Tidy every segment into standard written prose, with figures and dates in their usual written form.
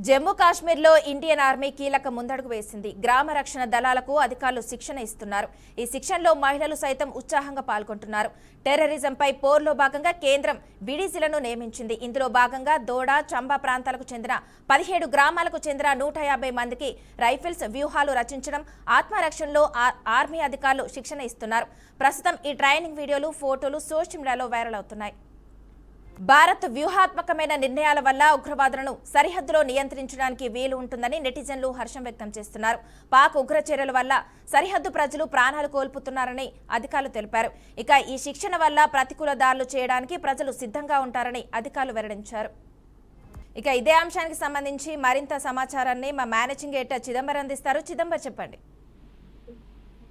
జమ్మూ కాశ్మీర్లో Indian army కీలక ముందడుగు వేసింది. గ్రామ రక్షణ దళాలకు అధికారులు శిక్షణ ఇస్తున్నారు. ఈ శిక్షణలో మహిళలు సైతం ఉత్సాహంగా పాల్గొంటున్నారు. టెర్రరిజంపై పోర్లో భాగంగా కేంద్రం విడిజిలను నియమించింది. ఇందులో భాగంగా దోడా, చంబా ప్రాంతాలకు చెందిన 17 గ్రామాలకు చెందిన 150 మందికి రైఫిల్స్ వ్యూహాలు రచించడం, ఆత్మరక్షణలో ఆర్మీ అధికారులు శిక్షణ ఇస్తున్నారు. ప్రస్తుతం ఈ ట్రైనింగ్ వీడియోలు, ఫోటోలు సోషల్ మీడియాలో వైరల్ అవుతున్నాయి. భారత్ వ్యూహాత్మకమైన నిర్ణయాల వల్ల ఉగ్రవాదులను సరిహద్దులో నియంత్రించడానికి వీలు ఉంటుందని నెటిజన్లు హర్షం వ్యక్తం చేస్తున్నారు. పాక్ ఉగ్ర చర్యల వల్ల సరిహద్దు ప్రజలు ప్రాణాలు కోల్పోతున్నారని అధికారులు తెలిపారు. ఇక ఈ శిక్షణ వల్ల ప్రతికూల దాడులు చేయడానికి ప్రజలు సిద్ధంగా ఉంటారని అధికారులు వెల్లడించారు. ఇక ఇదే అంశానికి సంబంధించి మరింత సమాచారాన్ని మా మేనేజింగ్ ఎడిటర్ చిదంబరం అందిస్తారు. చిదంబరం, చెప్పండి.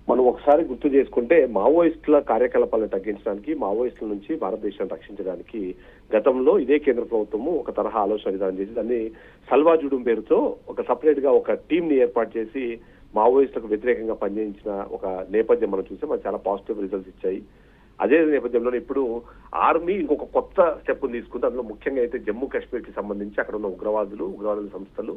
మనం ఒకసారి గుర్తు చేసుకుంటే మావోయిస్టుల కార్యకలాపాలను తగ్గించడానికి, మావోయిస్టుల నుంచి భారతదేశాన్ని రక్షించడానికి గతంలో ఇదే కేంద్ర ప్రభుత్వము ఒక తరహా ఆలోచన విధానం చేసి దాన్ని సల్వాజుడుం పేరుతో ఒక సపరేట్ గా ఒక టీం ని ఏర్పాటు చేసి మావోయిస్టులకు వ్యతిరేకంగా పనిచేయించిన ఒక నేపథ్యం మనం చూస్తే మనకు చాలా పాజిటివ్ రిజల్ట్స్ ఇచ్చాయి. అదే నేపథ్యంలో ఇప్పుడు ఆర్మీ ఇంకొక కొత్త స్టెప్ తీసుకుంటే అందులో ముఖ్యంగా అయితే జమ్మూ కాశ్మీర్ కి సంబంధించి అక్కడ ఉన్న ఉగ్రవాదుల సంస్థలు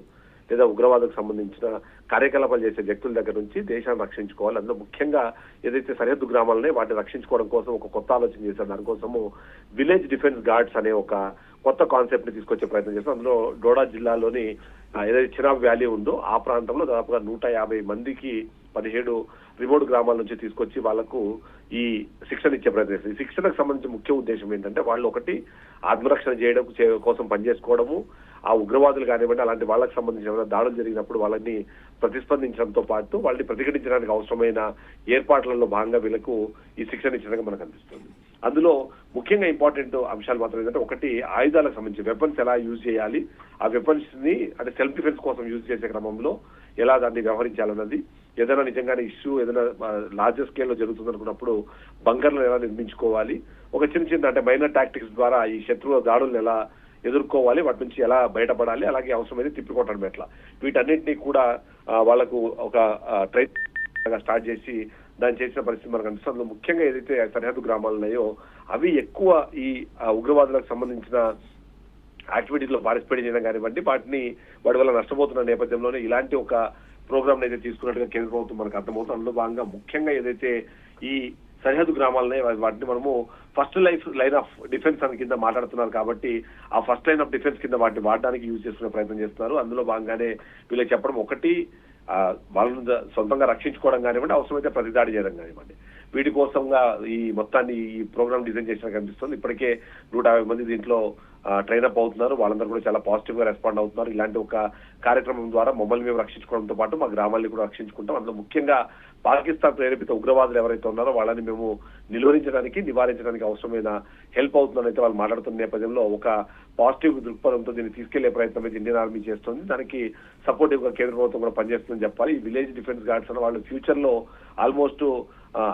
లేదా ఉగ్రవాదులకు సంబంధించిన కార్యకలాపాలు చేసే వ్యక్తుల దగ్గర నుంచి దేశాన్ని రక్షించుకోవాలి. అందులో ముఖ్యంగా ఏదైతే సరిహద్దు గ్రామాలనే వాటిని రక్షించుకోవడం కోసం ఒక కొత్త ఆలోచన చేశారు. దానికోసము విలేజ్ డిఫెన్స్ గార్డ్స్ అనే ఒక కొత్త కాన్సెప్ట్ ని తీసుకొచ్చే ప్రయత్నం చేశారు. అందులో డోడా జిల్లాలోని ఏదైతే చినాబ్ వ్యాలీ ఉందో ఆ ప్రాంతంలో దాదాపుగా 150 మందికి 17 రిమోట్ గ్రామాల నుంచి తీసుకొచ్చి వాళ్లకు ఈ శిక్షణ ఇచ్చే ప్రయత్నం చేస్తారు. ఈ శిక్షణకు సంబంధించిన ముఖ్య ఉద్దేశం ఏంటంటే వాళ్ళు ఒకటి ఆత్మరక్షణ చేయడం కోసం పనిచేసుకోవడము, ఆ ఉగ్రవాదులు కానివ్వండి అలాంటి వాళ్ళకి సంబంధించిన దాడులు జరిగినప్పుడు వాళ్ళని ప్రతిస్పందించడంతో పాటు వాళ్ళని ప్రతిఘటించడానికి అవసరమైన ఏర్పాట్లలో భాగంగా వీళ్ళకు ఈ శిక్షణ ఇచ్చడానికి మనకు అనిపిస్తుంది. అందులో ముఖ్యంగా ఇంపార్టెంట్ అంశాలు మాత్రం ఏంటంటే ఒకటి ఆయుధాలకు సంబంధించి వెపన్స్ ఎలా యూజ్ చేయాలి, ఆ వెపన్స్ ని అంటే సెల్ఫ్ డిఫెన్స్ కోసం యూజ్ చేసే క్రమంలో ఎలా దాన్ని వ్యవహరించాలన్నది, ఏదైనా నిజంగానే ఇష్యూ ఏదైనా లార్జర్ స్కేల్ లో జరుగుతుందనుకున్నప్పుడు బంకర్లను ఎలా నిర్మించుకోవాలి, ఒక చిన్న అంటే మైనర్ టాక్టిక్స్ ద్వారా ఈ శత్రువుల దాడులను ఎలా ఎదుర్కోవాలి, వాటి నుంచి ఎలా బయటపడాలి, అలాగే అవసరమైతే తిప్పికొట్టడం ఎట్లా, వీటన్నింటినీ కూడా వాళ్లకు ఒక ట్రైన్ స్టార్ట్ చేసి దాన్ని చేసిన పరిస్థితి మనకు అనిపిస్తుంది. అందులో ముఖ్యంగా ఏదైతే సరిహద్దు గ్రామాలు ఉన్నాయో అవి ఎక్కువ ఈ ఉగ్రవాదులకు సంబంధించిన యాక్టివిటీస్ లో పార్టిసిపేట్ చేయడం కానివ్వండి, వాటి వల్ల నష్టపోతున్న నేపథ్యంలోనే ఇలాంటి ఒక ప్రోగ్రామ్ అయితే తీసుకున్నట్టుగా కేంద్ర ప్రభుత్వం మనకు అర్థమవుతుంది. అందులో భాగంగా ముఖ్యంగా ఏదైతే ఈ సరిహద్దు గ్రామాలనే వాటిని మనము ఫస్ట్ లైన్ ఆఫ్ డిఫెన్స్ అని కింద మాట్లాడుతున్నారు కాబట్టి ఆ ఫస్ట్ లైన్ ఆఫ్ డిఫెన్స్ కింద వాటిని వాడడానికి యూజ్ చేసుకునే ప్రయత్నం చేస్తున్నారు. అందులో భాగంగానే వీళ్ళకి చెప్పడం ఒకటి వాళ్ళను సొంతంగా రక్షించుకోవడం కానివ్వండి, అవసరమైతే ప్రతిదాడి చేయడం కానివ్వండి, వీటి కోసంగా ఈ మొత్తాన్ని ఈ ప్రోగ్రామ్ డిజైన్ చేసినట్టు కనిపిస్తుంది. ఇప్పటికే 150 మంది దీంట్లో ట్రైనప్ అవుతున్నారు. వాళ్ళందరూ కూడా చాలా పాజిటివ్ గా రెస్పాండ్ అవుతున్నారు. ఇలాంటి ఒక కార్యక్రమం ద్వారా మమ్మల్ని మేము రక్షించుకోవడంతో పాటు మా గ్రామాల్ని కూడా రక్షించుకుంటాం. అందులో ముఖ్యంగా పాకిస్తాన్ ప్రేరేపిత ఉగ్రవాదులు ఎవరైతే ఉన్నారో వాళ్ళని మేము నివారించడానికి అవసరమైన హెల్ప్ అవుతుందని అయితే వాళ్ళు మాట్లాడుతున్న నేపథ్యంలో ఒక పాజిటివ్ దృక్పథంతో దీన్ని తీసుకెళ్లే ప్రయత్నం అయితే ఇండియన్ ఆర్మీ చేస్తుంది. దానికి సపోర్టివ్ గా కేంద్ర ప్రభుత్వం కూడా పనిచేస్తుందని చెప్పాలి. ఈ విలేజ్ డిఫెన్స్ గార్డ్స్ అన్న వాళ్ళు ఫ్యూచర్ లో ఆల్మోస్ట్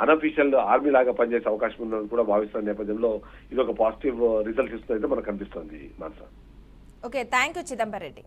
అన్అఫీషియల్ ఆర్మీ లాగా పనిచేసే అవకాశం ఉందని కూడా భావిస్తున్న నేపథ్యంలో ఇది ఒక పాజిటివ్ రిజల్ట్ ఇస్తుందైతే మనకు కనిపిస్తుంది. Okay, thank you Chidambaram Reddy.